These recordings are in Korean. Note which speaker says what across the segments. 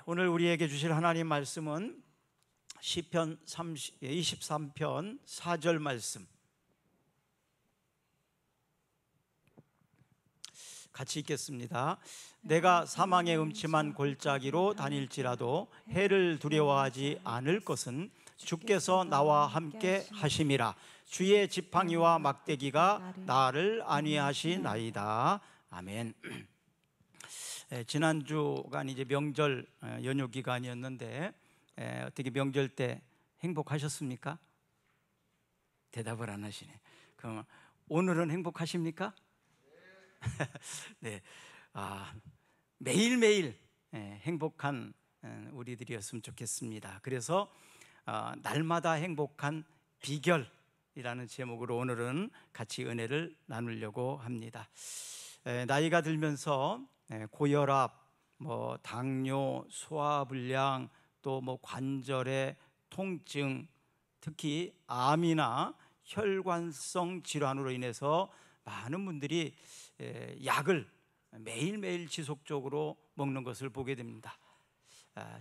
Speaker 1: 오늘 우리에게 주실 하나님 말씀은 시편 23편 4절 말씀 같이 읽겠습니다. 내가 사망의 음침한 골짜기로 다닐지라도 해를 두려워하지 않을 것은 주께서 나와 함께 하심이라. 주의 지팡이와 막대기가 나를 안위하시나이다. 아멘. 지난주가 이제 명절 연휴 기간이었는데 어떻게 명절 때 행복하셨습니까? 대답을 안 하시네. 그럼 오늘은 행복하십니까? 네, 매일매일 행복한 우리들이었으면 좋겠습니다. 그래서 날마다 행복한 비결이라는 제목으로 오늘은 같이 은혜를 나누려고 합니다. 나이가 들면서 고혈압, 당뇨, 소화불량, 또 관절의 통증, 특히 암이나 혈관성 질환으로 인해서 많은 분들이 약을 매일매일 지속적으로 먹는 것을 보게 됩니다.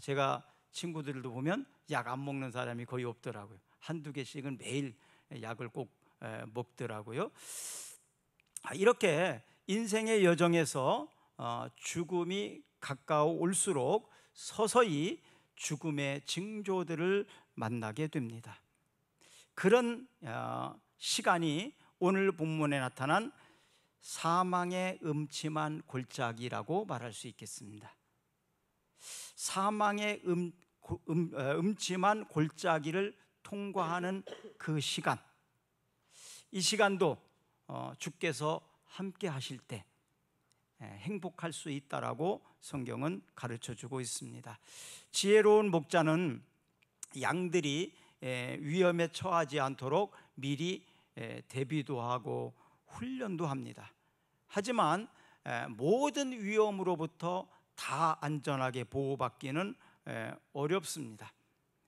Speaker 1: 제가 친구들도 보면 약 안 먹는 사람이 거의 없더라고요. 한두 개씩은 매일 약을 꼭 먹더라고요. 이렇게 인생의 여정에서 죽음이 가까워 올수록 서서히 죽음의 징조들을 만나게 됩니다. 그런 시간이 오늘 본문에 나타난 사망의 음침한 골짜기라고 말할 수 있겠습니다. 사망의 음침한 골짜기를 통과하는 그 시간, 이 시간도 주께서 함께 하실 때 행복할 수 있다라고 성경은 가르쳐주고 있습니다. 지혜로운 목자는 양들이 위험에 처하지 않도록 미리 대비도 하고 훈련도 합니다. 하지만 모든 위험으로부터 다 안전하게 보호받기는 어렵습니다.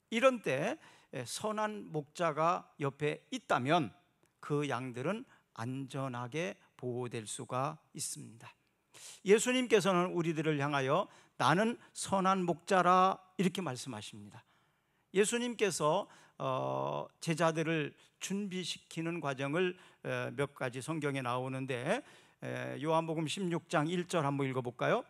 Speaker 1: 이런 때 선한 목자가 옆에 있다면 그 양들은 안전하게 보호될 수가 있습니다. 예수님께서는 우리들을 향하여 나는 선한 목자라 이렇게 말씀하십니다. 예수님께서 제자들을 준비시키는 과정을 몇 가지 성경에 나오는데 요한복음 16장 1절 한번 읽어볼까요?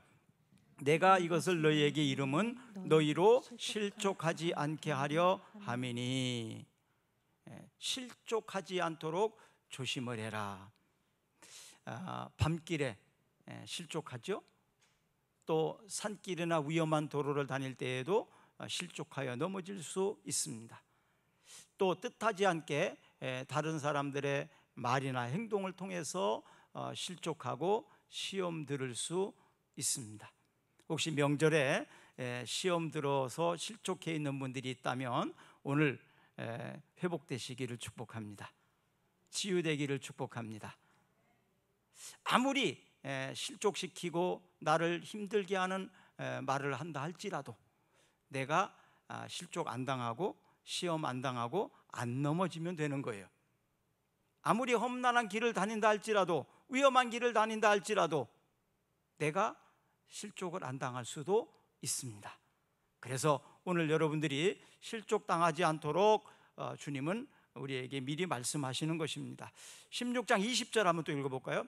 Speaker 1: 내가 이것을 너희에게 이름은 너희로 실족하지 않게 하려 함이니. 실족하지 않도록 조심을 해라. 밤길에 실족하죠. 또 산길이나 위험한 도로를 다닐 때에도 실족하여 넘어질 수 있습니다. 또 뜻하지 않게 다른 사람들의 말이나 행동을 통해서 실족하고 시험 들을 수 있습니다. 혹시 명절에 시험 들어서 실족해 있는 분들이 있다면 오늘 회복되시기를 축복합니다. 치유되기를 축복합니다. 아무리 실족시키고 나를 힘들게 하는 말을 한다 할지라도 내가 실족 안 당하고 시험 안 당하고 안 넘어지면 되는 거예요. 아무리 험난한 길을 다닌다 할지라도, 위험한 길을 다닌다 할지라도 내가 실족을 안 당할 수도 있습니다. 그래서 오늘 여러분들이 실족당하지 않도록 주님은 우리에게 미리 말씀하시는 것입니다. 16장 20절 한번 또 읽어볼까요?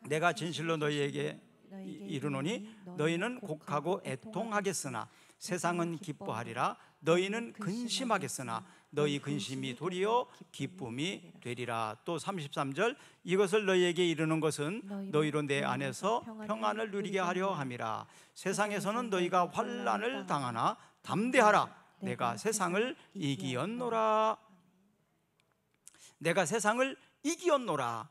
Speaker 1: 내가 진실로 너희에게 이르노니 너희는 곡하고 애통하겠으나 세상은 기뻐하리라. 너희는 근심하겠으나 너희 근심이 도리어 기쁨이 되리라. 또 33절 이것을 너희에게 이르는 것은 너희로 내 안에서 평안을 누리게 하려 함이라. 세상에서는 너희가 환난을 당하나 담대하라. 내가 세상을 이기었노라. 내가 세상을 이기었노라.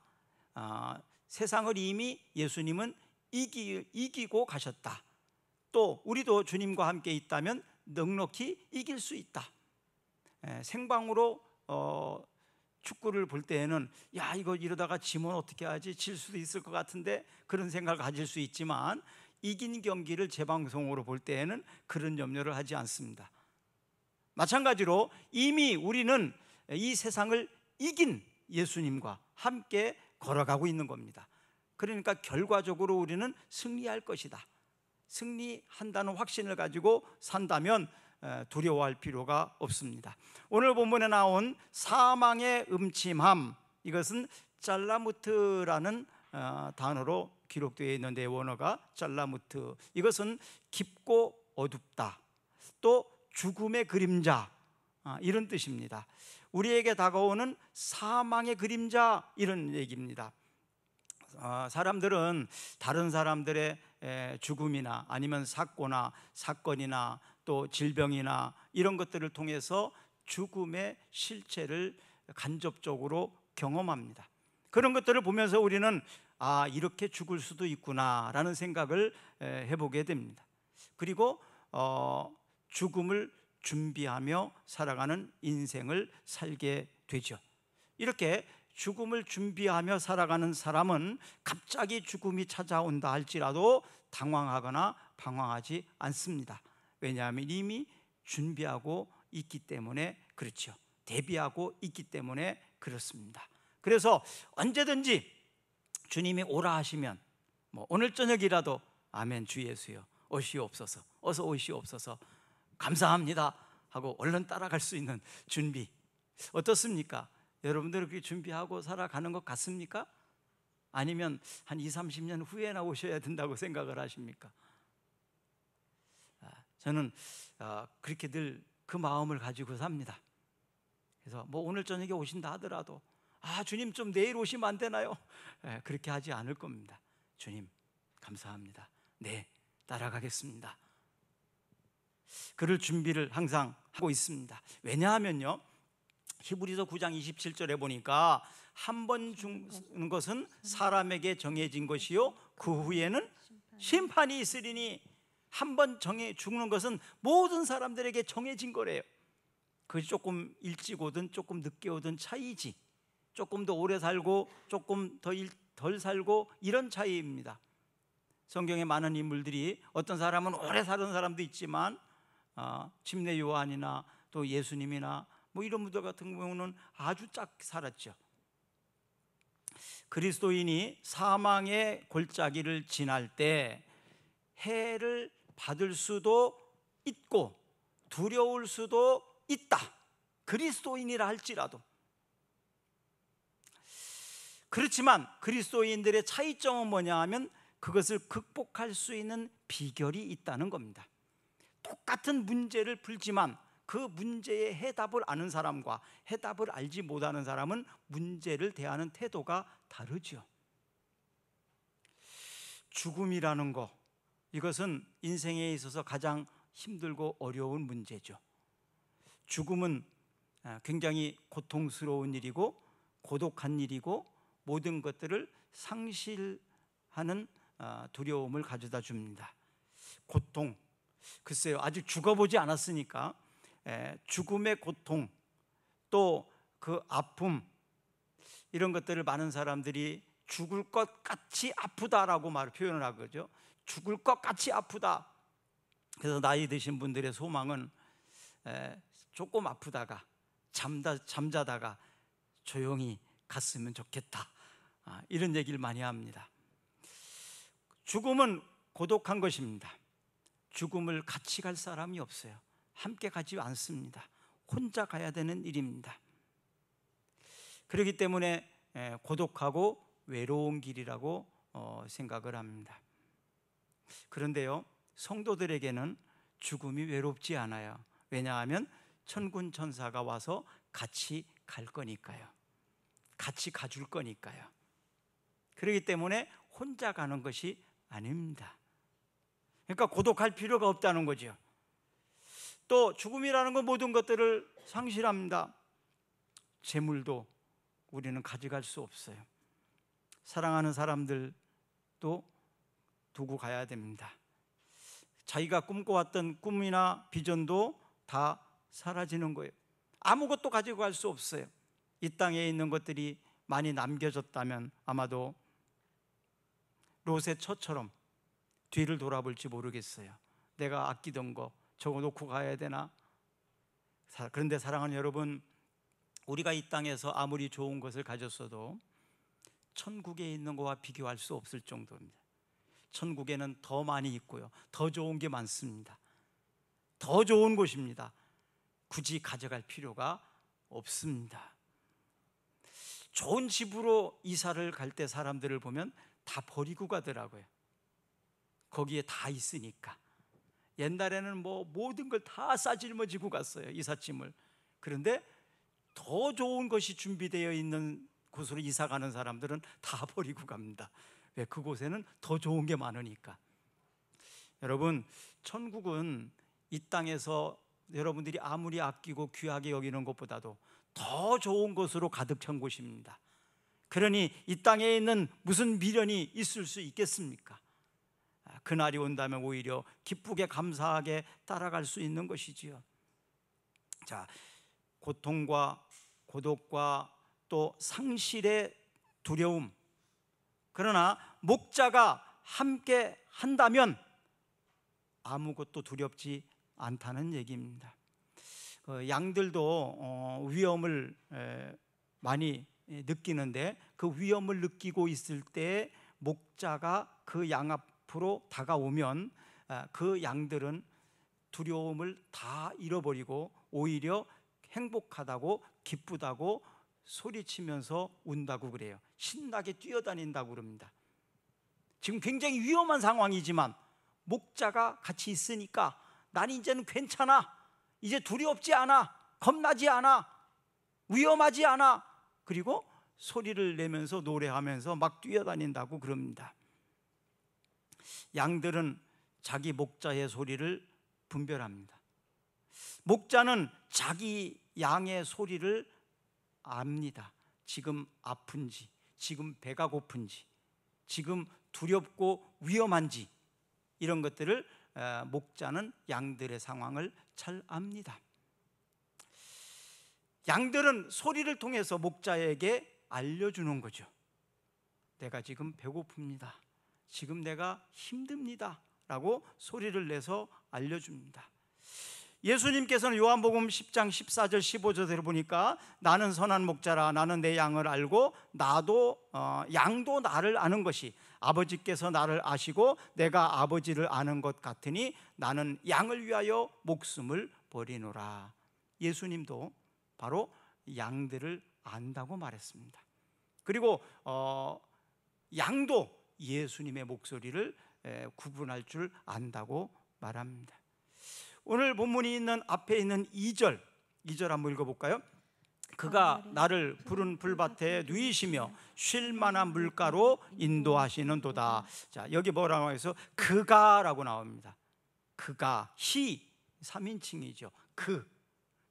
Speaker 1: 세상을 이미 예수님은 이기고 가셨다. 또 우리도 주님과 함께 있다면 넉넉히 이길 수 있다. 생방으로 축구를 볼 때에는 야 이거 이러다가 지면 어떻게 하지? 질 수도 있을 것 같은데 그런 생각을 가질 수 있지만 이긴 경기를 재방송으로 볼 때에는 그런 염려를 하지 않습니다. 마찬가지로 이미 우리는 이 세상을 이긴 예수님과 함께 걸어가고 있는 겁니다. 그러니까 결과적으로 우리는 승리할 것이다. 승리한다는 확신을 가지고 산다면 두려워할 필요가 없습니다. 오늘 본문에 나온 사망의 음침함, 이것은 짤라무트라는 단어로 기록되어 있는데, 원어가 짤라무트, 이것은 깊고 어둡다, 또 죽음의 그림자, 이런 뜻입니다. 우리에게 다가오는 사망의 그림자, 이런 얘기입니다. 사람들은 다른 사람들의 죽음이나 아니면 사건이나 또 질병이나 이런 것들을 통해서 죽음의 실체를 간접적으로 경험합니다. 그런 것들을 보면서 우리는 이렇게 죽을 수도 있구나 라는 생각을 해보게 됩니다. 그리고 죽음을 준비하며 살아가는 인생을 살게 되죠. 이렇게 죽음을 준비하며 살아가는 사람은 갑자기 죽음이 찾아온다 할지라도 당황하거나 방황하지 않습니다. 왜냐하면 이미 준비하고 있기 때문에 그렇죠. 대비하고 있기 때문에 그렇습니다. 그래서 언제든지 주님이 오라 하시면 오늘 저녁이라도 아멘 주 예수여 오시옵소서, 어서 오시옵소서, 감사합니다 하고 얼른 따라갈 수 있는 준비, 어떻습니까? 여러분들 그렇게 준비하고 살아가는 것 같습니까? 아니면 한 20-30년 후에나 오셔야 된다고 생각을 하십니까? 저는 그렇게 늘 그 마음을 가지고 삽니다. 그래서 오늘 저녁에 오신다 하더라도 주님 좀 내일 오시면 안 되나요? 그렇게 하지 않을 겁니다. 주님 감사합니다, 네 따라가겠습니다. 그럴 준비를 항상 하고 있습니다. 왜냐하면요, 히브리서 9장 27절에 보니까 한 번 죽는 것은 사람에게 정해진 것이요 그 후에는 심판이 있으리니, 한 번 죽는 것은 모든 사람들에게 정해진 거래요. 그것이 조금 일찍 오든 조금 늦게 오든 차이지, 조금 더 오래 살고 조금 덜 살고 이런 차이입니다. 성경에 많은 인물들이, 어떤 사람은 오래 사는 사람도 있지만 침례 요한이나 또 예수님이나 이런 분들 같은 경우는 아주 짧게 살았죠. 그리스도인이 사망의 골짜기를 지날 때 해를 받을 수도 있고 두려울 수도 있다, 그리스도인이라 할지라도. 그렇지만 그리스도인들의 차이점은 뭐냐 하면 그것을 극복할 수 있는 비결이 있다는 겁니다. 똑같은 문제를 풀지만 그 문제의 해답을 아는 사람과 해답을 알지 못하는 사람은 문제를 대하는 태도가 다르죠. 죽음이라는 것, 이것은 인생에 있어서 가장 힘들고 어려운 문제죠. 죽음은 굉장히 고통스러운 일이고 고독한 일이고 모든 것들을 상실하는 두려움을 가져다 줍니다. 고통, 글쎄요, 아직 죽어보지 않았으니까 죽음의 고통, 또 그 아픔, 이런 것들을 많은 사람들이 죽을 것 같이 아프다라고 표현을 하거든요. 죽을 것 같이 아프다. 그래서 나이 드신 분들의 소망은 조금 아프다가 잠자다가 조용히 갔으면 좋겠다, 이런 얘기를 많이 합니다. 죽음은 고독한 것입니다. 죽음을 같이 갈 사람이 없어요. 함께 가지 않습니다. 혼자 가야 되는 일입니다. 그렇기 때문에 고독하고 외로운 길이라고 생각을 합니다. 그런데요, 성도들에게는 죽음이 외롭지 않아요. 왜냐하면 천군 천사가 와서 같이 갈 거니까요. 같이 가줄 거니까요. 그렇기 때문에 혼자 가는 것이 아닙니다. 그러니까 고독할 필요가 없다는 거죠. 또 죽음이라는 건 모든 것들을 상실합니다. 재물도 우리는 가져갈 수 없어요. 사랑하는 사람들도 두고 가야 됩니다. 자기가 꿈꿔왔던 꿈이나 비전도 다 사라지는 거예요. 아무것도 가지고 갈 수 없어요. 이 땅에 있는 것들이 많이 남겨졌다면 아마도 롯의 처처럼 뒤를 돌아볼지 모르겠어요. 내가 아끼던 거 저거 놓고 가야 되나? 그런데 사랑하는 여러분, 우리가 이 땅에서 아무리 좋은 것을 가졌어도 천국에 있는 것과 비교할 수 없을 정도입니다. 천국에는 더 많이 있고요, 더 좋은 게 많습니다. 더 좋은 곳입니다. 굳이 가져갈 필요가 없습니다. 좋은 집으로 이사를 갈 때 사람들을 보면 다 버리고 가더라고요. 거기에 다 있으니까. 옛날에는 뭐 모든 걸 다 싸질머지고 갔어요, 이삿짐을. 그런데 더 좋은 것이 준비되어 있는 곳으로 이사 가는 사람들은 다 버리고 갑니다. 왜? 그곳에는 더 좋은 게 많으니까. 여러분, 천국은 이 땅에서 여러분들이 아무리 아끼고 귀하게 여기는 것보다도 더 좋은 것으로 가득 찬 곳입니다. 그러니 이 땅에 있는 무슨 미련이 있을 수 있겠습니까? 그날이 온다면 오히려 기쁘게 감사하게 따라갈 수 있는 것이지요. 자, 고통과 고독과 또 상실의 두려움, 그러나 목자가 함께 한다면 아무것도 두렵지 않다는 얘기입니다. 양들도 위험을 많이 느끼는데, 그 위험을 느끼고 있을 때 목자가 그 양 앞으로 다가오면 그 양들은 두려움을 다 잃어버리고 오히려 행복하다고 기쁘다고 소리치면서 운다고 그래요. 신나게 뛰어다닌다고 그럽니다. 지금 굉장히 위험한 상황이지만 목자가 같이 있으니까 난 이제는 괜찮아, 이제 두렵지 않아, 겁나지 않아, 위험하지 않아. 그리고 소리를 내면서 노래하면서 막 뛰어다닌다고 그럽니다. 양들은 자기 목자의 소리를 분별합니다. 목자는 자기 양의 소리를 압니다. 지금 아픈지, 지금 배가 고픈지, 지금 두렵고 위험한지, 이런 것들을 목자는 양들의 상황을 잘 압니다. 양들은 소리를 통해서 목자에게 알려주는 거죠. 내가 지금 배고픕니다, 지금 내가 힘듭니다 라고 소리를 내서 알려줍니다. 예수님께서는 요한복음 10장 14절 15절대로 보니까 나는 선한 목자라, 나는 내 양을 알고 나도 양도 나를 아는 것이 아버지께서 나를 아시고 내가 아버지를 아는 것 같으니 나는 양을 위하여 목숨을 버리노라. 예수님도 바로 양들을 안다고 말했습니다. 그리고 양도 예수님의 목소리를 구분할 줄 안다고 말합니다. 오늘 본문이 있는 앞에 있는 2절 한번 읽어볼까요? 그가 나를 푸른 풀밭에 누이시며 쉴 만한 물가로 인도하시는도다. 자, 여기 뭐라고 해서 그가라고 나옵니다. 그가, he 3인칭이죠.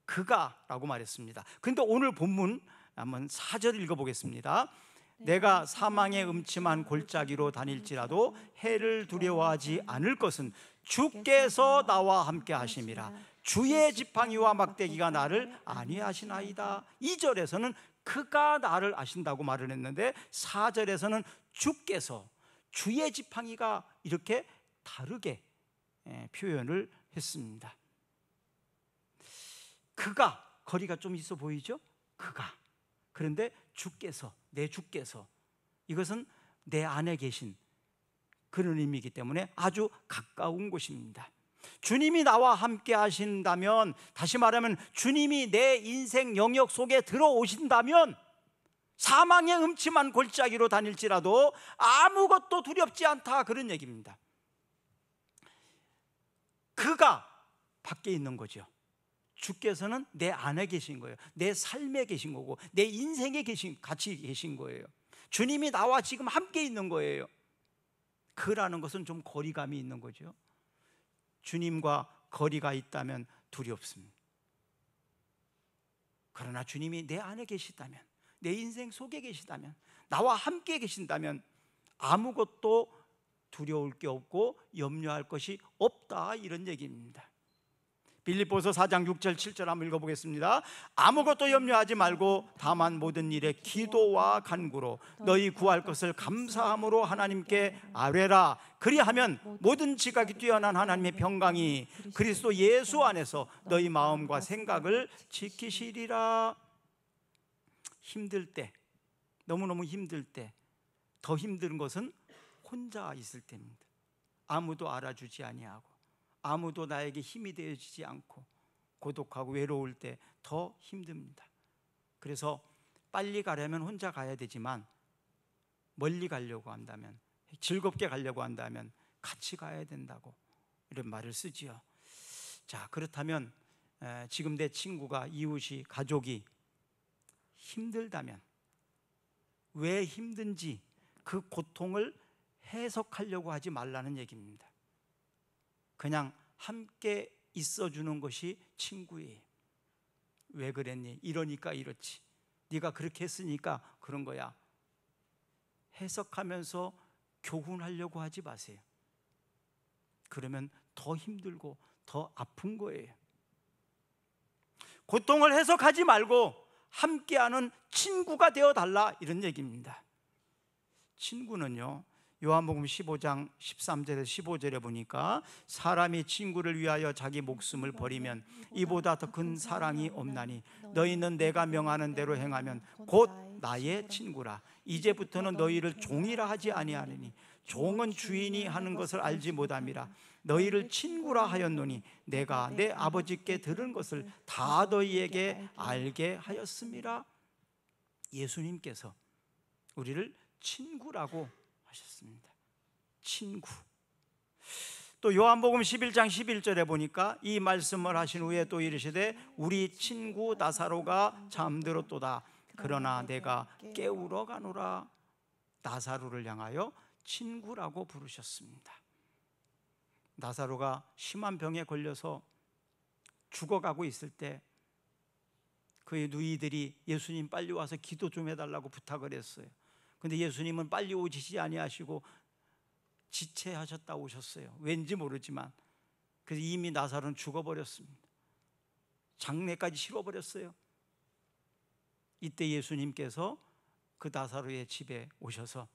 Speaker 1: 그가라고 말했습니다. 그런데 오늘 본문 한번 4절 읽어보겠습니다. 내가 사망의 음침한 골짜기로 다닐지라도 해를 두려워하지 않을 것은 주께서 나와 함께 하심이라. 주의 지팡이와 막대기가 나를 안위하시나이다. 2절에서는 그가 나를 아신다고 말을 했는데 4절에서는 주께서, 주의 지팡이가 이렇게 다르게 표현을 했습니다. 그가, 거리가 좀 있어 보이죠? 그가. 그런데 주께서, 내 주께서, 이것은 내 안에 계신 그런 의미이기 때문에 아주 가까운 곳입니다. 주님이 나와 함께 하신다면, 다시 말하면 주님이 내 인생 영역 속에 들어오신다면 사망의 음침한 골짜기로 다닐지라도 아무것도 두렵지 않다, 그런 얘기입니다. 그가 밖에 있는 거죠. 주께서는 내 안에 계신 거예요. 내 삶에 계신 거고 내 인생에 같이 계신 거예요. 주님이 나와 지금 함께 있는 거예요. 그라는 것은 좀 거리감이 있는 거죠. 주님과 거리가 있다면 두렵습니다. 그러나 주님이 내 안에 계시다면, 내 인생 속에 계시다면, 나와 함께 계신다면 아무것도 두려울 게 없고 염려할 것이 없다, 이런 얘기입니다. 빌립보서 4장 6절 7절 한번 읽어보겠습니다. 아무것도 염려하지 말고 다만 모든 일에 기도와 간구로 너희 구할 것을 감사함으로 하나님께 아뢰라. 그리하면 모든 지각이 뛰어난 하나님의 평강이 그리스도 예수 안에서 너희 마음과 생각을 지키시리라. 힘들 때, 너무너무 힘들 때, 더 힘든 것은 혼자 있을 때입니다. 아무도 알아주지 아니하고 아무도 나에게 힘이 되어지지 않고 고독하고 외로울 때 더 힘듭니다. 그래서 빨리 가려면 혼자 가야 되지만 멀리 가려고 한다면, 즐겁게 가려고 한다면 같이 가야 된다고 이런 말을 쓰지요. 자, 그렇다면 지금 내 친구가, 이웃이, 가족이 힘들다면 왜 힘든지 그 고통을 해석하려고 하지 말라는 얘기입니다. 그냥 함께 있어주는 것이 친구예요. 왜 그랬니? 이러니까 이렇지. 네가 그렇게 했으니까 그런 거야. 해석하면서 교훈하려고 하지 마세요. 그러면 더 힘들고 더 아픈 거예요. 고통을 해석하지 말고 함께하는 친구가 되어달라, 이런 얘기입니다. 친구는요, 요한복음 15장 13절에서 15절에 보니까 사람이 친구를 위하여 자기 목숨을 버리면 이보다 더 큰 사랑이 없나니 너희는 내가 명하는 대로 행하면 곧 나의 친구라. 이제부터는 너희를 종이라 하지 아니하느니 종은 주인이 하는 것을 알지 못함이라. 너희를 친구라 하였노니 내가 내 아버지께 들은 것을 다 너희에게 알게 하였음이라. 예수님께서 우리를 친구라고 하셨습니다. 친구. 또 요한복음 11장 11절에 보니까 이 말씀을 하신 후에 또 이르시되 우리 친구 나사로가 잠들었도다. 그러나 내가 깨우러 가노라. 나사로를 향하여 친구라고 부르셨습니다. 나사로가 심한 병에 걸려서 죽어가고 있을 때 그의 누이들이 예수님 빨리 와서 기도 좀 해달라고 부탁을 했어요. 근데 예수님은 빨리 오시지 아니하시고 지체하셨다 오셨어요. 왠지 모르지만. 그래서 이미 나사로는 죽어버렸습니다. 장례까지 치러버렸어요. 이때 예수님께서 그 나사로의 집에 오셔서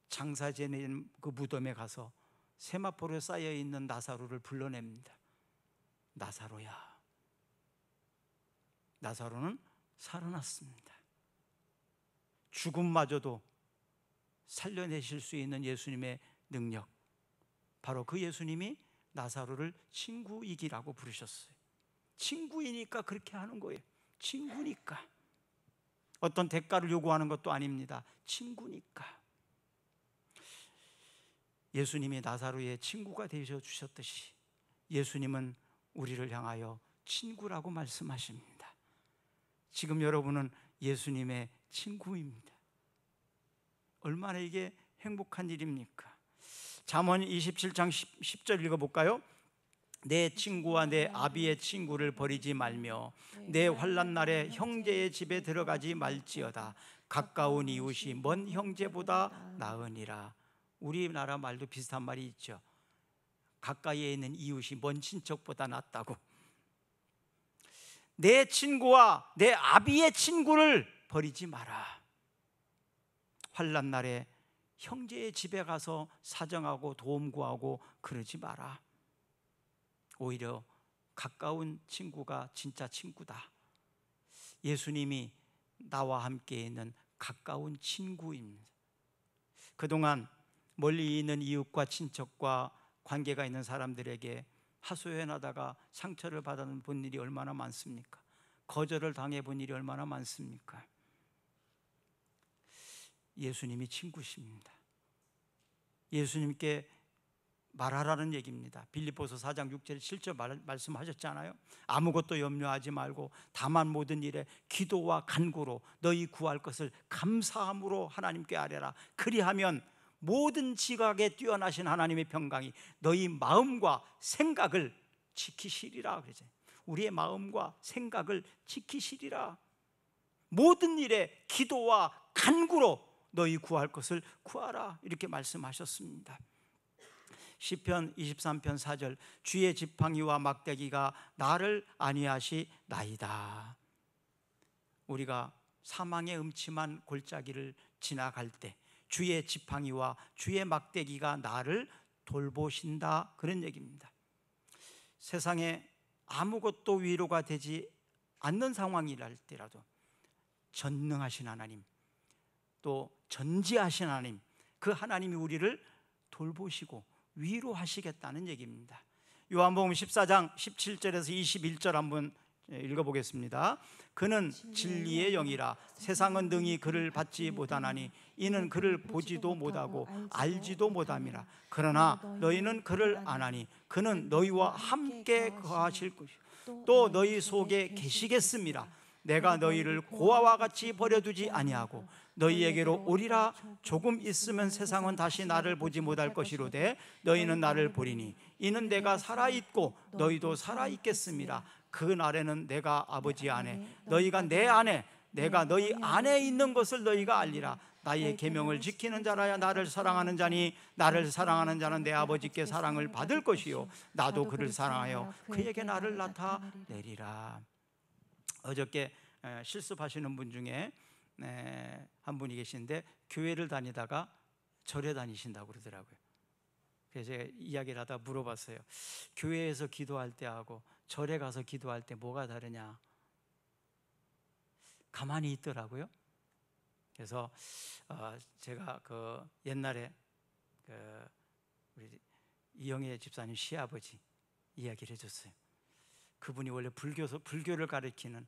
Speaker 1: 장사 지낸 그 무덤에 가서 세마포로 쌓여있는 나사로를 불러냅니다. 나사로야. 나사로는 살아났습니다. 죽음마저도 살려내실 수 있는 예수님의 능력, 바로 그 예수님이 나사로를 친구이기라고 부르셨어요. 친구이니까 그렇게 하는 거예요. 친구니까. 어떤 대가를 요구하는 것도 아닙니다. 친구니까. 예수님이 나사로의 친구가 되어 주셨듯이 예수님은 우리를 향하여 친구라고 말씀하십니다. 지금 여러분은 예수님의 친구입니다. 얼마나 이게 행복한 일입니까? 잠언 27장 10절 읽어볼까요? 내 친구와 내 아비의 친구를 버리지 말며 내 환난 날에 형제의 집에 들어가지 말지어다. 가까운 이웃이 먼 형제보다 나으니라. 우리나라 말도 비슷한 말이 있죠. 가까이에 있는 이웃이 먼 친척보다 낫다고. 내 친구와 내 아비의 친구를 버리지 마라. 환난 날에 형제의 집에 가서 사정하고 도움 구하고 그러지 마라. 오히려 가까운 친구가 진짜 친구다. 예수님이 나와 함께 있는 가까운 친구입니다. 그동안 멀리 있는 이웃과 친척과 관계가 있는 사람들에게 하소연하다가 상처를 받아본 일이 얼마나 많습니까? 거절을 당해본 일이 얼마나 많습니까? 예수님이 친구십니다. 예수님께 말하라는 얘기입니다. 빌립보서 4장 6절 7절 말씀하셨잖아요. 아무것도 염려하지 말고 다만 모든 일에 기도와 간구로 너희 구할 것을 감사함으로 하나님께 아뢰라. 그리하면 모든 지각에 뛰어나신 하나님의 평강이 너희 마음과 생각을 지키시리라. 그러죠. 우리의 마음과 생각을 지키시리라. 모든 일에 기도와 간구로 너희 구할 것을 구하라. 이렇게 말씀하셨습니다. 시편 23편 4절 주의 지팡이와 막대기가 나를 안위하시나이다. 우리가 사망의 음침한 골짜기를 지나갈 때 주의 지팡이와 주의 막대기가 나를 돌보신다, 그런 얘기입니다. 세상에 아무것도 위로가 되지 않는 상황이랄 때라도 전능하신 하나님, 또 전지하신 하나님, 그 하나님이 우리를 돌보시고 위로하시겠다는 얘기입니다. 요한복음 14장 17절에서 21절 한번 읽어보겠습니다. 그는 진리의 영이라 세상은 능히 그를 받지 못하나니 이는 그를 보지도 못하고 알지도 못함이라. 그러나 너희는 그를 아나니 그는 너희와 함께 거하실 것이요 또 너희 속에 계시겠습니다. 내가 너희를 고아와 같이 버려두지 아니하고 너희에게로 오리라. 조금 있으면 세상은 다시 나를 보지 못할 것이로되 너희는 나를 보리니 이는 내가 살아있고 너희도 살아있겠습니다. 그 날에는 내가 아버지 안에 너희가 내 안에 내가 너희 안에 있는 것을 너희가 알리라. 나의 계명을 지키는 자라야 나를 사랑하는 자니 나를 사랑하는 자는 내 아버지께 사랑을 받을 것이요 나도 그를 사랑하여 그에게 나를 나타내리라. 어저께 실습하시는 분 중에 한 분이 계신데 교회를 다니다가 절에 다니신다고 그러더라고요. 그래서 제가 이야기를 하다 물어봤어요. 교회에서 기도할 때하고 절에 가서 기도할 때 뭐가 다르냐? 가만히 있더라고요. 그래서 제가 그 옛날에 우리 이영애 집사님 시아버지 이야기를 해줬어요. 그분이 원래 불교를 가르치는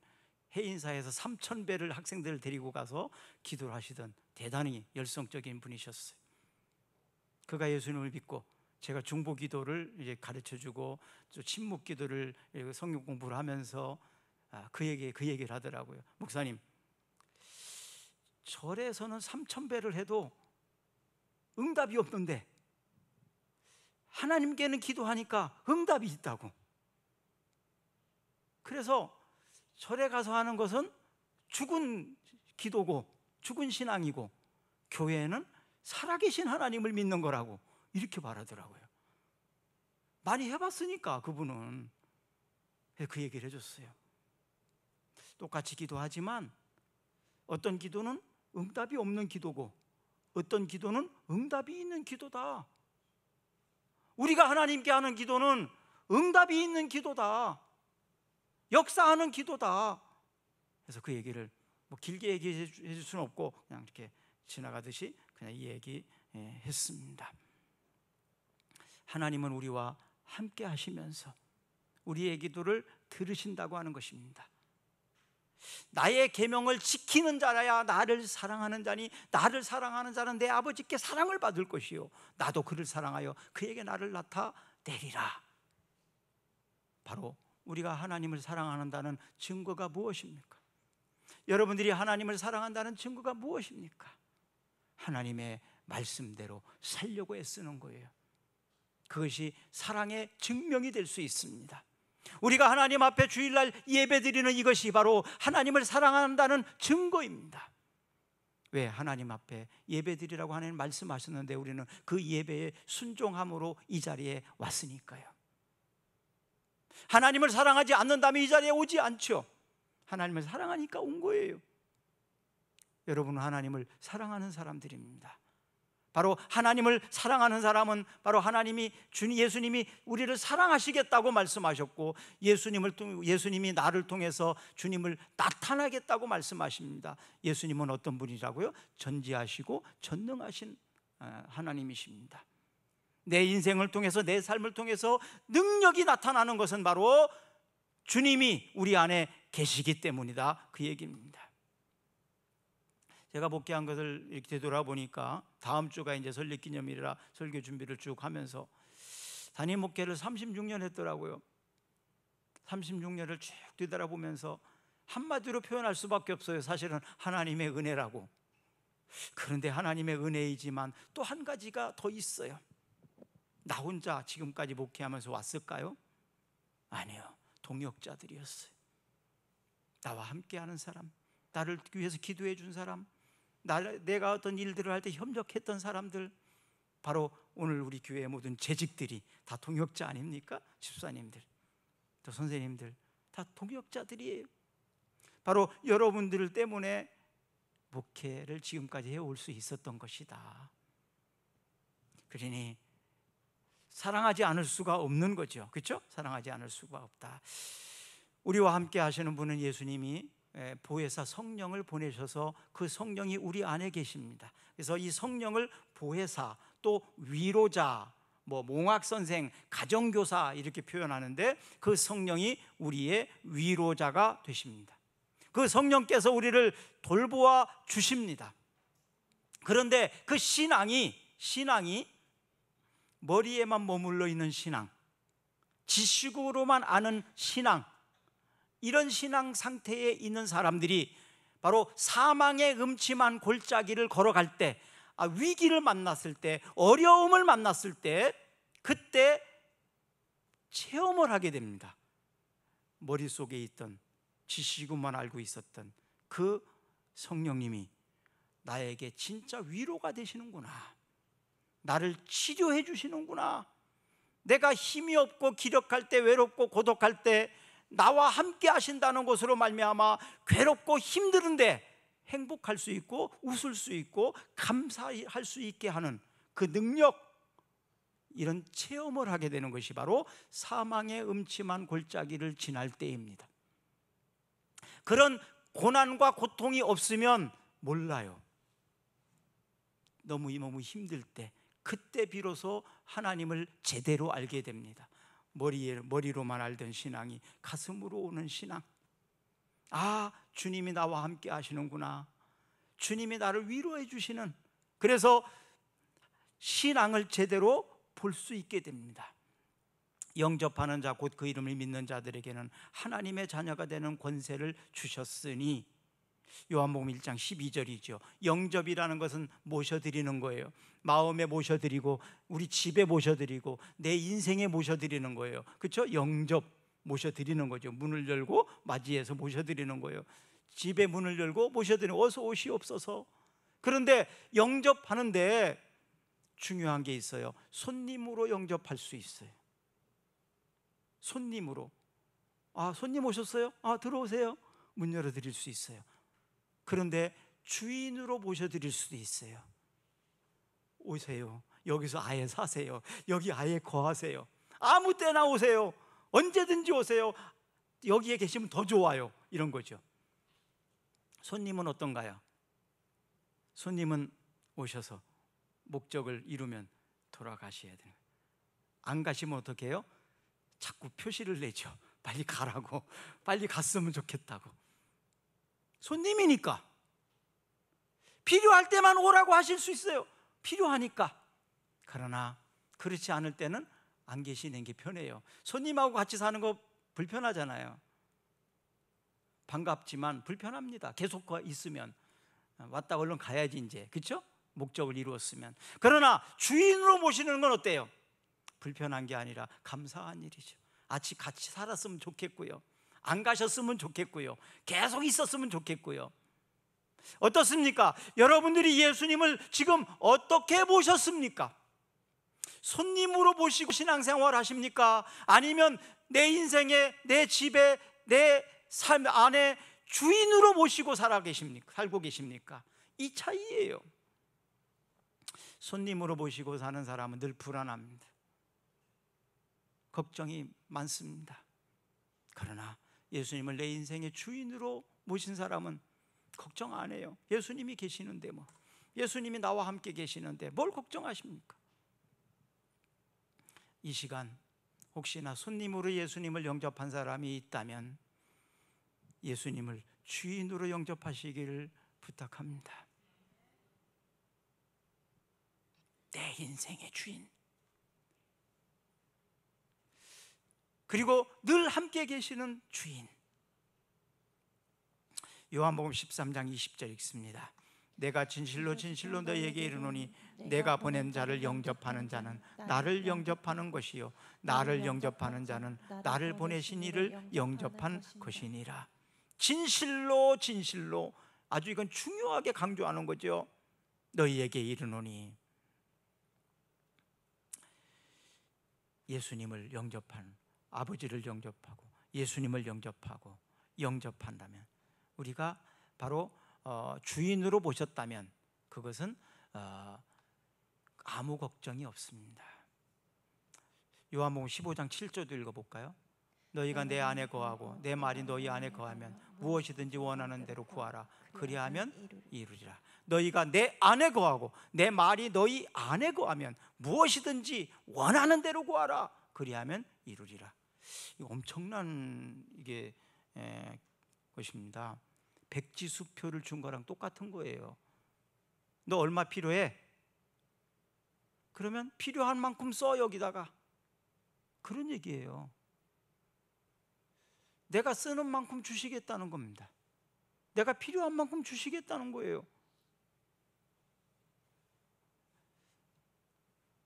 Speaker 1: 해인사에서 3,000배를 학생들을 데리고 가서 기도를 하시던 대단히 열성적인 분이셨어요. 그가 예수님을 믿고 제가 중보 기도를 이제 가르쳐주고 또 침묵 기도를 성경 공부를 하면서 그 얘기를 하더라고요. 목사님, 절에서는 3,000배를 해도 응답이 없는데 하나님께는 기도하니까 응답이 있다고. 그래서 절에 가서 하는 것은 죽은 기도고 죽은 신앙이고 교회는 살아계신 하나님을 믿는 거라고 이렇게 말하더라고요. 많이 해봤으니까 그분은 그 얘기를 해줬어요. 똑같이 기도하지만 어떤 기도는 응답이 없는 기도고 어떤 기도는 응답이 있는 기도다. 우리가 하나님께 하는 기도는 응답이 있는 기도다. 역사하는 기도다. 그래서 그 얘기를 뭐 길게 얘기해 줄 수는 없고 그냥 이렇게 지나가듯이 그냥 이 얘기 했습니다. 하나님은 우리와 함께 하시면서 우리의 기도를 들으신다고 하는 것입니다. 나의 계명을 지키는 자라야 나를 사랑하는 자니 나를 사랑하는 자는 내 아버지께 사랑을 받을 것이요 나도 그를 사랑하여 그에게 나를 나타내리라. 바로 우리가 하나님을 사랑한다는 증거가 무엇입니까? 여러분들이 하나님을 사랑한다는 증거가 무엇입니까? 하나님의 말씀대로 살려고 애쓰는 거예요. 그것이 사랑의 증명이 될 수 있습니다. 우리가 하나님 앞에 주일날 예배드리는 이것이 바로 하나님을 사랑한다는 증거입니다. 왜? 하나님 앞에 예배드리라고 하나님 말씀하셨는데 우리는 그 예배에 순종함으로 이 자리에 왔으니까요. 하나님을 사랑하지 않는다면 이 자리에 오지 않죠. 하나님을 사랑하니까 온 거예요. 여러분은 하나님을 사랑하는 사람들입니다. 바로 하나님을 사랑하는 사람은 바로 예수님이 우리를 사랑하시겠다고 말씀하셨고 예수님이 나를 통해서 주님을 나타나겠다고 말씀하십니다. 예수님은 어떤 분이라고요? 전지하시고 전능하신 하나님이십니다. 내 인생을 통해서 내 삶을 통해서 능력이 나타나는 것은 바로 주님이 우리 안에 계시기 때문이다. 그 얘기입니다. 제가 목회한 것을 이렇게 되돌아보니까 다음 주가 이제 설립기념일이라 설교 준비를 쭉 하면서 담임 목회를 36년 했더라고요. 36년을 쭉 뒤돌아보면서 한마디로 표현할 수밖에 없어요. 사실은 하나님의 은혜라고. 그런데 하나님의 은혜이지만 또 한 가지가 더 있어요. 나 혼자 지금까지 목회하면서 왔을까요? 아니요. 동역자들이었어요. 나와 함께하는 사람, 나를 위해서 기도해 준 사람, 내가 어떤 일들을 할 때 협력했던 사람들, 바로 오늘 우리 교회의 모든 재직들이 다 동역자 아닙니까? 집사님들, 또 선생님들 다 동역자들이에요. 바로 여러분들 때문에 목회를 지금까지 해올 수 있었던 것이다. 그러니 사랑하지 않을 수가 없는 거죠. 그렇죠? 사랑하지 않을 수가 없다. 우리와 함께 하시는 분은 예수님이 보혜사 성령을 보내셔서 그 성령이 우리 안에 계십니다. 그래서 이 성령을 보혜사 또 위로자, 몽학 선생, 가정교사 이렇게 표현하는데 그 성령이 우리의 위로자가 되십니다. 그 성령께서 우리를 돌보아 주십니다. 그런데 그 신앙이 머리에만 머물러 있는 신앙, 지식으로만 아는 신앙, 이런 신앙 상태에 있는 사람들이 바로 사망의 음침한 골짜기를 걸어갈 때, 위기를 만났을 때, 어려움을 만났을 때, 그때 체험을 하게 됩니다. 머릿속에 있던, 지식으로만 알고 있었던 그 성령님이 나에게 진짜 위로가 되시는구나, 나를 치료해 주시는구나, 내가 힘이 없고 기력할 때, 외롭고 고독할 때 나와 함께 하신다는 것으로 말미암아 괴롭고 힘드는데 행복할 수 있고 웃을 수 있고 감사할 수 있게 하는 그 능력, 이런 체험을 하게 되는 것이 바로 사망의 음침한 골짜기를 지날 때입니다. 그런 고난과 고통이 없으면 몰라요. 너무 힘들 때, 그때 비로소 하나님을 제대로 알게 됩니다. 머리로만 알던 신앙이 가슴으로 오는 신앙. 주님이 나와 함께 하시는구나, 주님이 나를 위로해 주시는, 그래서 신앙을 제대로 볼 수 있게 됩니다. 영접하는 자, 곧 그 이름을 믿는 자들에게는 하나님의 자녀가 되는 권세를 주셨으니, 요한복음 1장 12절이죠. 영접이라는 것은 모셔드리는 거예요. 마음에 모셔드리고, 우리 집에 모셔드리고, 내 인생에 모셔드리는 거예요. 그렇죠? 영접, 모셔드리는 거죠. 문을 열고 맞이해서 모셔드리는 거예요. 집에 문을 열고 모셔드리는, 어서 오시옵소서. 그런데 영접하는데 중요한 게 있어요. 손님으로 영접할 수 있어요. 손님으로. 손님 오셨어요? 들어오세요. 문 열어드릴 수 있어요. 그런데 주인으로 모셔드릴 수도 있어요. 오세요. 여기서 아예 사세요. 여기 아예 거하세요. 아무 때나 오세요. 언제든지 오세요. 여기에 계시면 더 좋아요. 이런 거죠. 손님은 어떤가요? 손님은 오셔서 목적을 이루면 돌아가셔야 돼요. 안 가시면 어떻게 해요? 자꾸 표시를 내죠. 빨리 가라고, 빨리 갔으면 좋겠다고. 손님이니까 필요할 때만 오라고 하실 수 있어요. 필요하니까. 그러나 그렇지 않을 때는 안 계시는 게 편해요. 손님하고 같이 사는 거 불편하잖아요. 반갑지만 불편합니다. 계속 있으면. 왔다 얼른 가야지 이제, 그렇죠? 목적을 이루었으면. 그러나 주인으로 모시는 건 어때요? 불편한 게 아니라 감사한 일이죠. 같이 살았으면 좋겠고요, 안 가셨으면 좋겠고요, 계속 있었으면 좋겠고요. 어떻습니까? 여러분들이 예수님을 지금 어떻게 보셨습니까? 손님으로 보시고 신앙생활 하십니까? 아니면 내 인생에, 내 집에, 내 삶 안에 주인으로 모시고 살고 계십니까? 이 차이예요. 손님으로 모시고 사는 사람은 늘 불안합니다. 걱정이 많습니다. 그러나 예수님을 내 인생의 주인으로 모신 사람은 걱정 안 해요. 예수님이 계시는데, 예수님이 나와 함께 계시는데 뭘 걱정하십니까? 이 시간 혹시나 손님으로 예수님을 영접한 사람이 있다면 예수님을 주인으로 영접하시기를 부탁합니다. 내 인생의 주인, 그리고 늘 함께 계시는 주인. 요한복음 13장 20절 읽습니다. 내가 진실로 진실로 너희에게 이르노니 내가 보낸 자를 영접하는 자는 나를 영접하는 것이요 나를 영접하는 자는 나를 보내신 이를 영접한 것이니라. 진실로 진실로, 아주 이건 중요하게 강조하는 거죠. 너희에게 이르노니, 예수님을 영접한, 아버지를 영접하고 예수님을 영접한다면, 우리가 바로 주인으로 모셨다면 그것은 아무 걱정이 없습니다. 요한복음 15장 7절도 읽어볼까요? 너희가 내 안에 거하고 내 말이 너희 안에 거하면 무엇이든지 원하는 대로 구하라. 그리하면 이루리라. 너희가 내 안에 거하고 내 말이 너희 안에 거하면 무엇이든지 원하는 대로 구하라. 그리하면 이루리라. 이거 엄청난 것입니다. 백지수표를 준 거랑 똑같은 거예요. 너 얼마 필요해? 그러면 필요한 만큼 써 여기다가. 그런 얘기예요. 내가 쓰는 만큼 주시겠다는 겁니다. 내가 필요한 만큼 주시겠다는 거예요.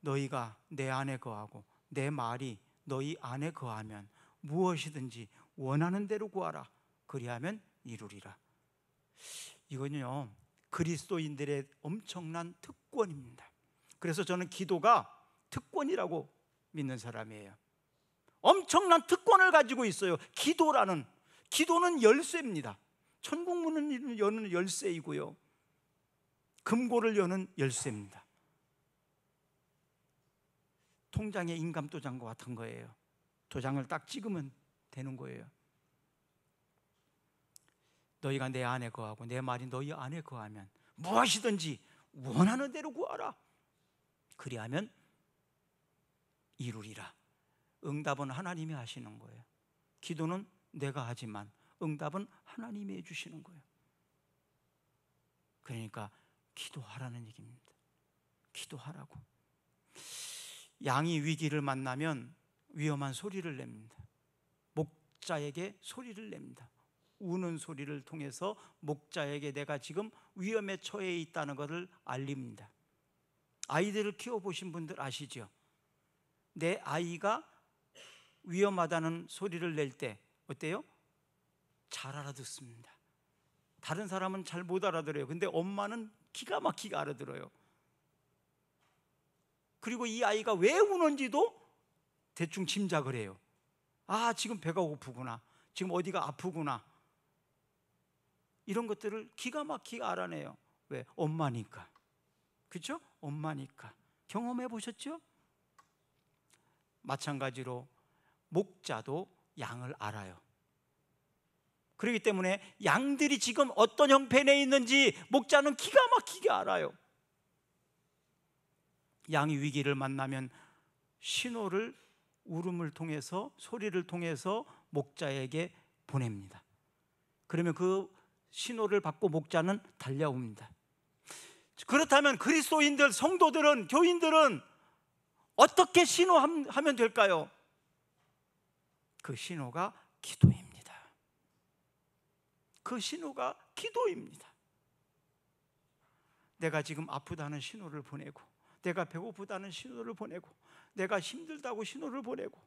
Speaker 1: 너희가 내 안에 거하고 내 말이 너희 안에 거하면 무엇이든지 원하는 대로 구하라. 그리하면 이루리라. 이건요, 그리스도인들의 엄청난 특권입니다. 그래서 저는 기도가 특권이라고 믿는 사람이에요. 엄청난 특권을 가지고 있어요. 기도는 열쇠입니다. 천국 문을 여는 열쇠이고요, 금고를 여는 열쇠입니다. 통장의 인감도장과 같은 거예요. 도장을 딱 찍으면 되는 거예요. 너희가 내 안에 거하고 내 말이 너희 안에 거하면 무엇이든지 원하는 대로 구하라. 그리하면 이루리라. 응답은 하나님이 하시는 거예요. 기도는 내가 하지만 응답은 하나님이 해주시는 거예요. 그러니까 기도하라는 얘기입니다. 기도하라고. 양이 위기를 만나면 위험한 소리를 냅니다. 목자에게 소리를 냅니다. 우는 소리를 통해서 목자에게 내가 지금 위험에 처해 있다는 것을 알립니다. 아이들을 키워보신 분들 아시죠? 내 아이가 위험하다는 소리를 낼 때 어때요? 잘 알아듣습니다. 다른 사람은 잘 못 알아들어요. 근데 엄마는 기가 막히게 알아들어요. 그리고 이 아이가 왜 우는지도 대충 짐작을 해요. 아, 지금 배가 고프구나, 지금 어디가 아프구나, 이런 것들을 기가 막히게 알아내요. 왜? 엄마니까. 그렇죠? 엄마니까. 경험해 보셨죠? 마찬가지로 목자도 양을 알아요. 그렇기 때문에 양들이 지금 어떤 형편에 있는지 목자는 기가 막히게 알아요. 양이 위기를 만나면 신호를, 울음을 통해서, 소리를 통해서 목자에게 보냅니다. 그러면 그 신호를 받고 목자는 달려옵니다. 그렇다면 그리스도인들, 성도들은, 교인들은 어떻게 신호하면 될까요? 그 신호가 기도입니다. 그 신호가 기도입니다. 내가 지금 아프다는 신호를 보내고, 내가 배고프다는 신호를 보내고, 내가 힘들다고 신호를 보내고,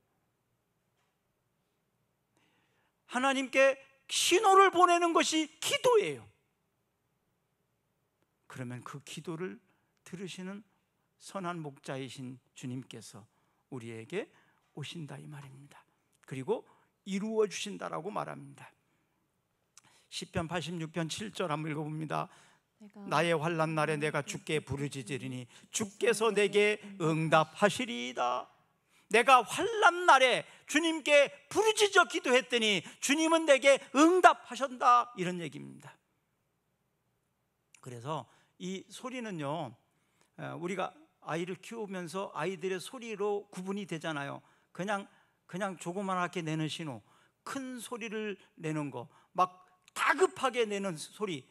Speaker 1: 하나님께 신호를 보내는 것이 기도예요. 그러면 그 기도를 들으시는 선한 목자이신 주님께서 우리에게 오신다 이 말입니다. 그리고 이루어 주신다라고 말합니다. 시편 86편 7절 한번 읽어봅니다. 나의 환난 날에 내가 주께 부르짖으리니 주께서 내게 응답하시리이다. 내가 환난 날에 주님께 부르짖어 기도했더니 주님은 내게 응답하셨다, 이런 얘기입니다. 그래서 이 소리는요, 우리가 아이를 키우면서 아이들의 소리로 구분이 되잖아요. 그냥 조그만하게 내는 신호, 큰 소리를 내는 거, 막 다급하게 내는 소리,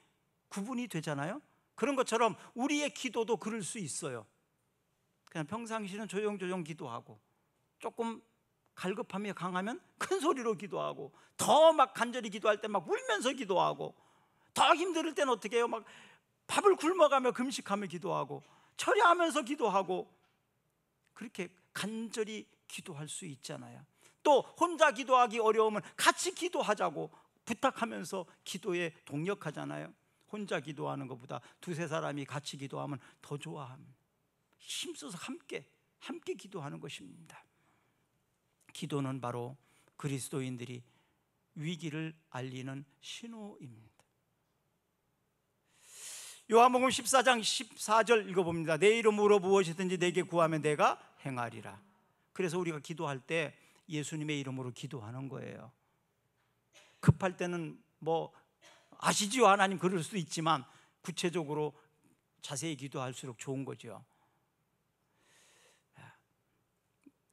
Speaker 1: 구분이 되잖아요. 그런 것처럼 우리의 기도도 그럴 수 있어요. 그냥 평상시는 조용조용 기도하고, 조금 갈급함이 강하면 큰 소리로 기도하고, 더 막 간절히 기도할 때 막 울면서 기도하고, 더 힘들 때는 어떻게 해요? 막 밥을 굶어가며 금식하며 기도하고, 처리하면서 기도하고, 그렇게 간절히 기도할 수 있잖아요. 또 혼자 기도하기 어려우면 같이 기도하자고 부탁하면서 기도에 동력하잖아요. 혼자 기도하는 것보다 두세 사람이 같이 기도하면 더 좋아합니다. 힘써서 함께 기도하는 것입니다. 기도는 바로 그리스도인들이 위기를 알리는 신호입니다. 요한복음 14장 14절 읽어봅니다. 내 이름으로 무엇이든지 내게 구하면 내가 행하리라. 그래서 우리가 기도할 때 예수님의 이름으로 기도하는 거예요. 급할 때는 뭐 아시지요 하나님 그럴 수도 있지만 구체적으로 자세히 기도할수록 좋은 거죠.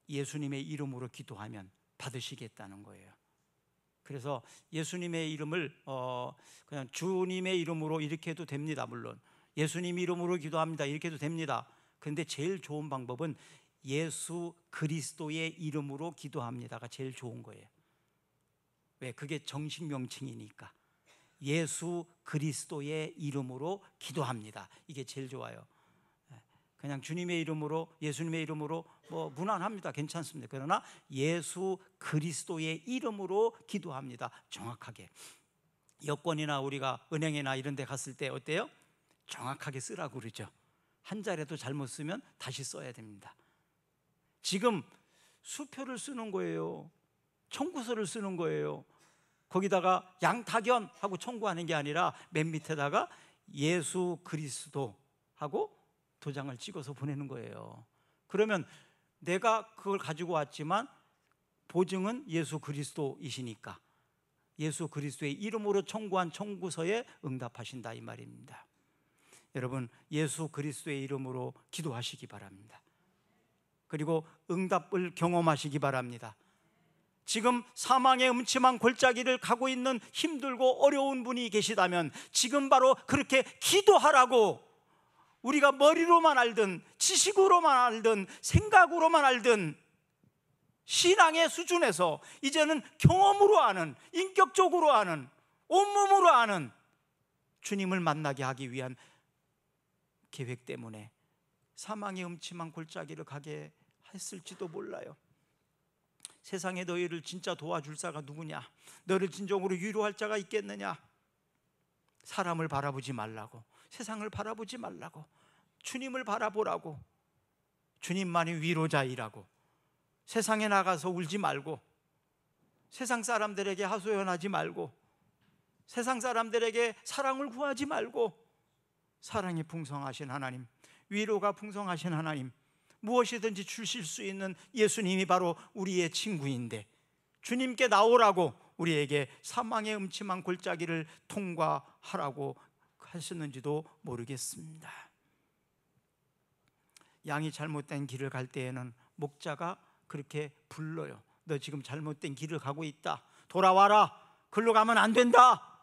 Speaker 1: 예수님의 이름으로 기도하면 받으시겠다는 거예요. 그래서 예수님의 이름을 그냥 주님의 이름으로 이렇게 해도 됩니다. 물론 예수님 이름으로 기도합니다 이렇게 해도 됩니다. 그런데 제일 좋은 방법은 예수 그리스도의 이름으로 기도합니다가 제일 좋은 거예요. 왜? 그게 정식 명칭이니까. 예수 그리스도의 이름으로 기도합니다. 이게 제일 좋아요. 그냥 주님의 이름으로, 예수님의 이름으로 뭐 무난합니다. 괜찮습니다. 그러나 예수 그리스도의 이름으로 기도합니다. 정확하게. 여권이나 우리가 은행이나 이런 데 갔을 때 어때요? 정확하게 쓰라고 그러죠. 한 자리라도 잘못 쓰면 다시 써야 됩니다. 지금 수표를 쓰는 거예요. 청구서를 쓰는 거예요. 거기다가 양탁연 하고 청구하는 게 아니라 맨 밑에다가 예수 그리스도 하고 도장을 찍어서 보내는 거예요. 그러면 내가 그걸 가지고 왔지만 보증은 예수 그리스도이시니까 예수 그리스도의 이름으로 청구한 청구서에 응답하신다 이 말입니다. 여러분 예수 그리스도의 이름으로 기도하시기 바랍니다. 그리고 응답을 경험하시기 바랍니다. 지금 사망의 음침한 골짜기를 가고 있는 힘들고 어려운 분이 계시다면 지금 바로 그렇게 기도하라고, 우리가 머리로만 알든 지식으로만 알든 생각으로만 알든 신앙의 수준에서 이제는 경험으로 아는, 인격적으로 아는, 온몸으로 아는 주님을 만나게 하기 위한 계획 때문에 사망의 음침한 골짜기를 가게 했을지도 몰라요. 세상에 너희를 진짜 도와줄 자가 누구냐? 너를 진정으로 위로할 자가 있겠느냐? 사람을 바라보지 말라고, 세상을 바라보지 말라고, 주님을 바라보라고. 주님만이 위로자이라고. 세상에 나가서 울지 말고, 세상 사람들에게 하소연하지 말고, 세상 사람들에게 사랑을 구하지 말고, 사랑이 풍성하신 하나님, 위로가 풍성하신 하나님, 무엇이든지 주실 수 있는 예수님이 바로 우리의 친구인데 주님께 나오라고 우리에게 사망의 음침한 골짜기를 통과하라고 하셨는지도 모르겠습니다. 양이 잘못된 길을 갈 때에는 목자가 그렇게 불러요. 너 지금 잘못된 길을 가고 있다. 돌아와라. 글로 가면 안 된다.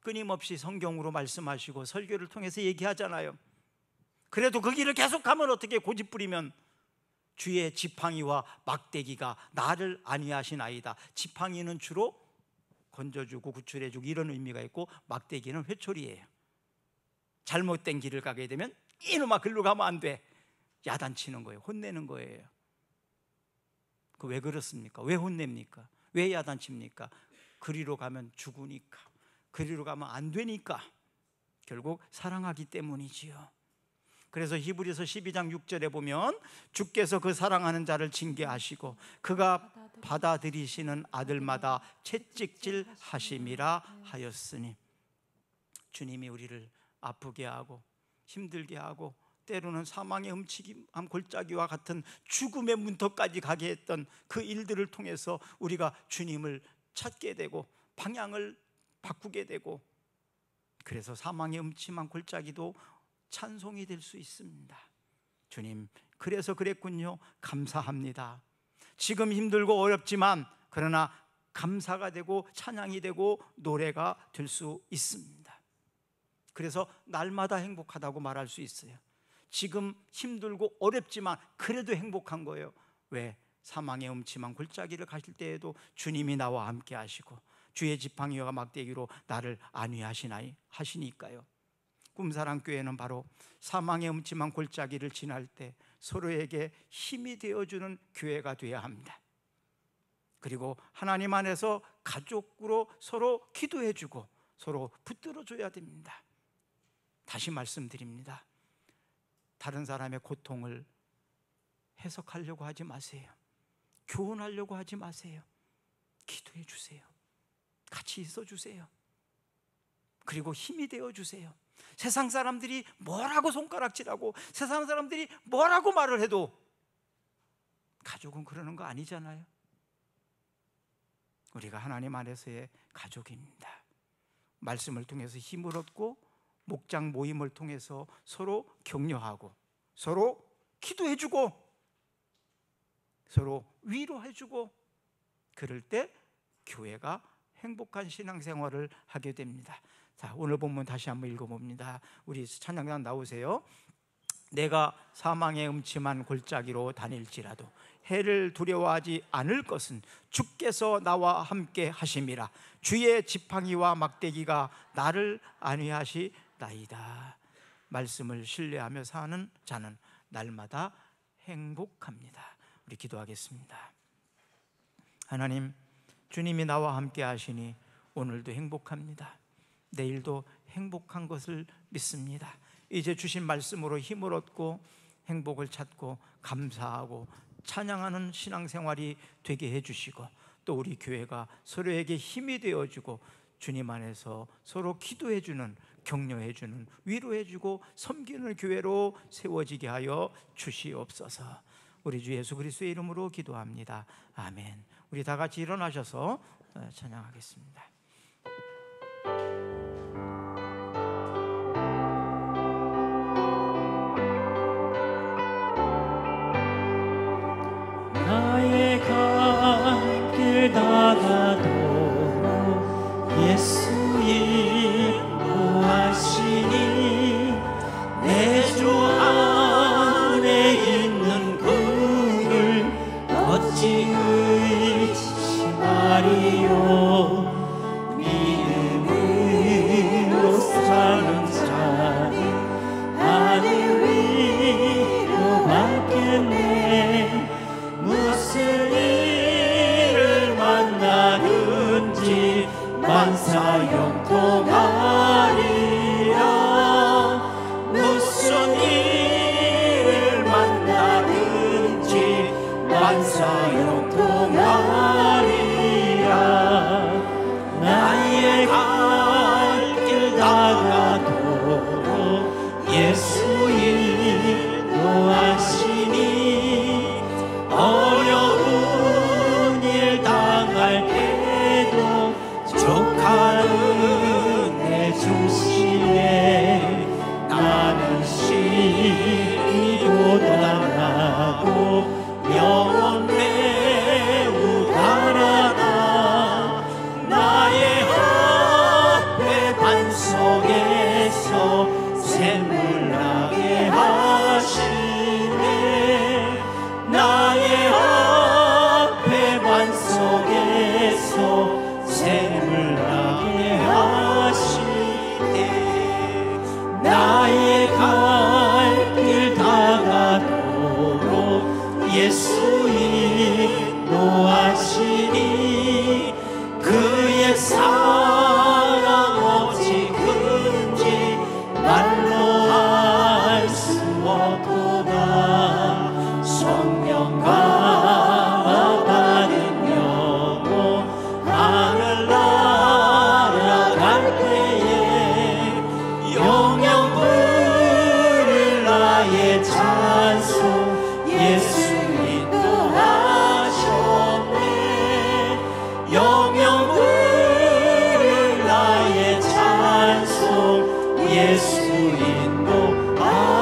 Speaker 1: 끊임없이 성경으로 말씀하시고 설교를 통해서 얘기하잖아요. 그래도 그 길을 계속 가면 어떻게, 고집부리면 주의 지팡이와 막대기가 나를 안위하시나이다. 지팡이는 주로 건져주고 구출해주고 이런 의미가 있고 막대기는 회초리예요. 잘못된 길을 가게 되면 이놈아 글로 가면 안 돼, 야단치는 거예요. 혼내는 거예요. 그 왜 그렇습니까? 왜 혼냅니까? 왜 야단칩니까? 그리로 가면 죽으니까, 그리로 가면 안 되니까, 결국 사랑하기 때문이지요. 그래서 히브리서 12장 6절에 보면 주께서 그 사랑하는 자를 징계하시고 그가 받아들이시는 아들마다 채찍질 하심이라 하였으니, 주님이 우리를 아프게 하고 힘들게 하고 때로는 사망의 음침한 골짜기와 같은 죽음의 문턱까지 가게 했던 그 일들을 통해서 우리가 주님을 찾게 되고 방향을 바꾸게 되고, 그래서 사망의 음침한 골짜기도 찬송이 될 수 있습니다. 주님, 그래서 그랬군요. 감사합니다. 지금 힘들고 어렵지만 그러나 감사가 되고 찬양이 되고 노래가 될 수 있습니다. 그래서 날마다 행복하다고 말할 수 있어요. 지금 힘들고 어렵지만 그래도 행복한 거예요. 왜? 사망의 음침한 골짜기를 가실 때에도 주님이 나와 함께 하시고 주의 지팡이와 막대기로 나를 안위하시니까요. 꿈사랑교회는 바로 사망의 음침한 골짜기를 지날 때 서로에게 힘이 되어주는 교회가 되어야 합니다. 그리고 하나님 안에서 가족으로 서로 기도해주고 서로 붙들어줘야 됩니다. 다시 말씀드립니다. 다른 사람의 고통을 해석하려고 하지 마세요. 교훈하려고 하지 마세요. 기도해 주세요. 같이 있어 주세요. 그리고 힘이 되어 주세요. 세상 사람들이 뭐라고 손가락질하고 세상 사람들이 뭐라고 말을 해도 가족은 그러는 거 아니잖아요. 우리가 하나님 안에서의 가족입니다. 말씀을 통해서 힘을 얻고 목장 모임을 통해서 서로 격려하고 서로 기도해주고 서로 위로해주고 그럴 때 교회가 행복한 신앙생활을 하게 됩니다. 자, 오늘 본문 다시 한번 읽어봅니다. 우리 찬양단 나오세요. 내가 사망의 음침한 골짜기로 다닐지라도 해를 두려워하지 않을 것은 주께서 나와 함께 하심이라. 주의 지팡이와 막대기가 나를 안위하시나이다. 말씀을 신뢰하며 사는 자는 날마다 행복합니다. 우리 기도하겠습니다. 하나님, 주님이 나와 함께 하시니 오늘도 행복합니다. 내일도 행복한 것을 믿습니다. 이제 주신 말씀으로 힘을 얻고 행복을 찾고 감사하고 찬양하는 신앙생활이 되게 해주시고 또 우리 교회가 서로에게 힘이 되어주고 주님 안에서 서로 기도해주는, 격려해주는, 위로해주고 섬기는 교회로 세워지게 하여 주시옵소서. 우리 주 예수 그리스도의 이름으로 기도합니다. 아멘. 우리 다 같이 일어나셔서 찬양하겠습니다.
Speaker 2: 나의 갈 길 다가도 예수 인도하시니 내 주 안에 있는 그를 어찌 의심하리요. 믿음으로 사는 자는 하늘 위로 받겠네. 무슨 일을 만나든지 만사형통하리라. 무슨 일을 만나든지 만사형통하리라. 나의 갈 길 다가도 예수 인도하시니 어려운 일 당할 때도 족한 은혜 주시네. 나는 시기도 달하고 영혼 매우 달아나. 나의 앞에 반석에서 샘물 나게 하시네. 나의 앞에 반석에서 샘물 나게 하시네. 나의 갈 길 다가도록 예수 인도하시니 그의 사랑 어찌 큰지 말로 알 수 없도다. 성령과 받은 영혼 하늘 날아갈 때에 영영 부를 나의 찬송 예수 인도하셨네. 영영 부를 나의 찬송 예수 인도하셨네.